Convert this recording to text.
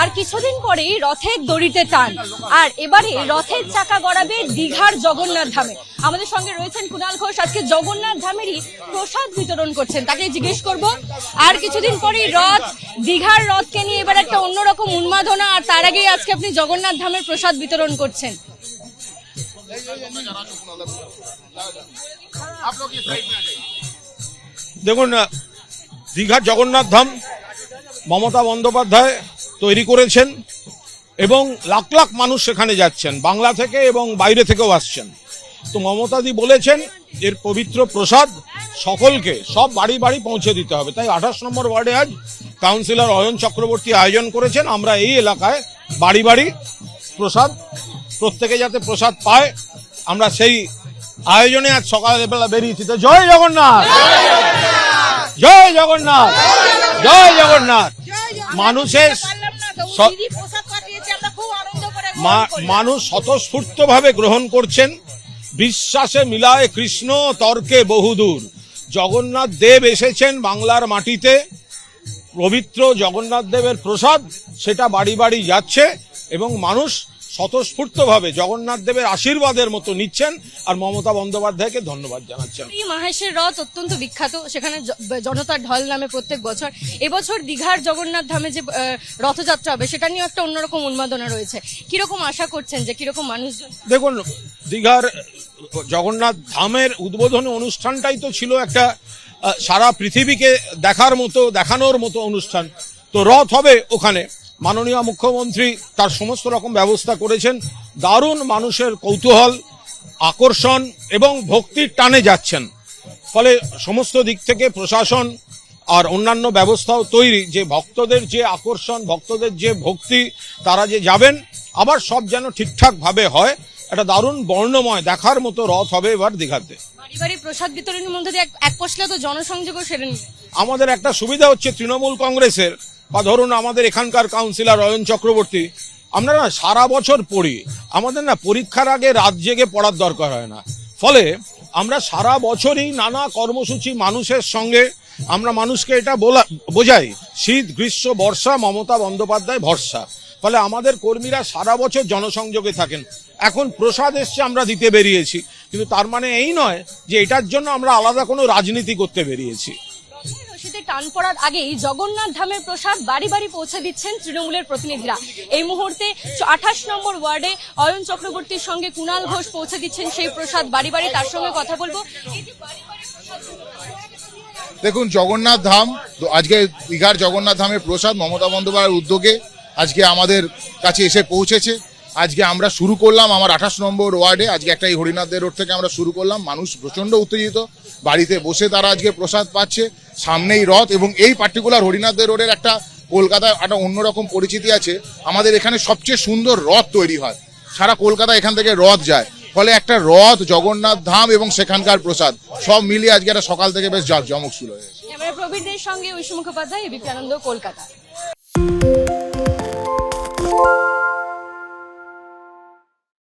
আর কিছুদিন পরেই রথের দড়িতে টান, আর এবারে রথের চাকা গড়াবে দীঘার জগন্নাথ ধামে। আমাদের সঙ্গে রয়েছেন কুণাল ঘোষ, আজকে জগন্নাথ ধামেরই প্রসাদ বিতরণ করছেন, তাকে জিজ্ঞেস করব। আর কিছুদিন পরেই রথ, দীঘার রথকে নিয়ে এবার একটা অন্যরকম উন্মাদনা, আর তার আগেই আজকে আপনি জগন্নাথ ধামের প্রসাদ বিতরণ করছেন। দেখুন, দীঘার জগন্নাথ ধাম মমতা বন্দ্যোপাধ্যায় তৈরি করেছেন এবং লাখ লাখ মানুষ সেখানে যাচ্ছেন, বাংলা থেকে এবং বাইরে থেকেও আসছেন। তো মমতাদি বলেছেন এর পবিত্র প্রসাদ সকলকে, সব বাড়ি বাড়ি পৌঁছে দিতে হবে। তাই 28 নম্বর ওয়ার্ডে আজ কাউন্সিলর অয়ন চক্রবর্তী আয়োজন করেছেন। আমরা এই এলাকায় বাড়ি বাড়ি প্রসাদ, প্রত্যেকে যাতে প্রসাদ পায়, আমরা সেই আয়োজনে আজ সকালবেলা বেরিয়েছি। তো জয় জগন্নাথ, জয় জগন্নাথ, জয় জগন্নাথ। মানুষের মানুষ স্বতঃস্ফূর্ত ভাবে গ্রহণ করছেন। বিশ্বাসে মিলায় কৃষ্ণ, তর্কে বহুদূর। জগন্নাথ দেব এসেছেন বাংলার মাটিতে, পবিত্র জগন্নাথ দেবের প্রসাদ সেটা বাড়ি বাড়ি যাচ্ছে এবং মানুষ স্বতঃস্ফূর্তভাবে জগন্নাথ দেবের আশীর্বাদের মতো নিচ্ছেন আর মমতা বন্দ্যোপাধ্যায়কে ধন্যবাদ জানাচ্ছেন। এই মাহেশের রথ অত্যন্ত বিখ্যাত, সেখানে জনতার ঢল নামে প্রত্যেক বছর। এবছর দীঘার জগন্নাথ ধামে যে রথযাত্রা হবে সেটা নিয়ে একটা অন্যরকম উন্মাদনা রয়েছে, কিরকম আশা করছেন যে কিরকম মানুষজন? দেখুন, দীঘার জগন্নাথ ধামের উদ্বোধনী অনুষ্ঠানটাই তো ছিল একটা সারা পৃথিবীকে দেখানোর মতো অনুষ্ঠান। তো রথ হবে ওখানে, মাননীয় মুখ্যমন্ত্রী তার সমস্ত রকম ব্যবস্থা করেছেন। দারুণ মানুষের কৌতূহল, আকর্ষণ এবং ভক্তির টানে যাচ্ছেন। ফলে সমস্ত দিক থেকে প্রশাসন আর অন্যান্য ব্যবস্থাও তৈরি, যে ভক্তদের যে আকর্ষণ, ভক্তদের যে ভক্তি, তারা যে যাবেন, আবার সব যেন ঠিকঠাক ভাবে হয়। একটা দারুণ বর্ণময় দেখার মতো রথ হবে এবার দীঘাতে। বাড়ি প্রসাদ বিতরণের মধ্যে দিয়ে এক পশলা তো জনসংযোগও সেরে নিন। আমাদের একটা সুবিধা হচ্ছে তৃণমূল কংগ্রেসের, বা ধরুন আমাদের এখানকার কাউন্সিলর অয়ন চক্রবর্তী, আমরা না সারা বছর পড়ি, আমাদের না পরীক্ষার আগে রাত জেগে পড়ার দরকার হয় না। ফলে আমরা সারা বছরই নানা কর্মসূচি মানুষের সঙ্গে, আমরা মানুষকে এটা বোঝাই, শীত গ্রীষ্ম বর্ষা মমতা বন্দ্যোপাধ্যায় ভরসা। ফলে আমাদের কর্মীরা সারা বছর জনসংযোগে থাকেন। এখন প্রসাদ এসছে, আমরা দিতে বেরিয়েছি, কিন্তু তার মানে এই নয় যে এটার জন্য আমরা আলাদা কোনো রাজনীতি করতে বেরিয়েছি। রশিদে টান পড়ার আগেই জগন্নাথ ধামের প্রসাদ বাড়ি বাড়ি পৌঁছে দিচ্ছেন তৃণমূলের প্রতিনিধিরা। এই মুহূর্তে 28 নম্বর ওয়ার্ডে অয়ন চক্রবর্তীর সঙ্গে কুণাল ঘোষ পৌঁছে দিচ্ছেন সেই প্রসাদ বাড়ি বাড়ি, তার সঙ্গে কথা বলবো। দেখুন, জগন্নাথ ধাম আজকে দীঘার জগন্নাথ ধামের প্রসাদ মমতা বন্দ্যোপাধ্যায়ের উদ্যোগে আজকে আমাদের কাছে এসে পৌঁছেছে। আজকে আমরা শুরু করলাম আমার 28 নম্বর ওয়ার্ডে, আজকে একটা এই হরিনাথদের রোড থেকে আমরা শুরু করলাম। মানুষ প্রচন্ড উত্তেজিত, বাড়িতে বসে তারা আজকে প্রসাদ পাচ্ছে, সামনেই রথ। এবং এই পার্টিকুলার হরিনাথদের রোডের একটা কলকাতায় একটা অন্যরকম পরিচিতি আছে, আমাদের এখানে সবচেয়ে সুন্দর রথ তৈরি হয়, সারা কলকাতা এখান থেকে রথ যায়। ফলে একটা রথ, জগন্নাথ ধাম এবং সেখানকার প্রসাদ সব মিলিয়ে আজকে একটা সকাল থেকে বেশ জাঁকজমক শুরু হয়েছে। প্রবীরদের সঙ্গে ঐশী মুখোপাধ্যায়, এবিপি আনন্দ, কলকাতা।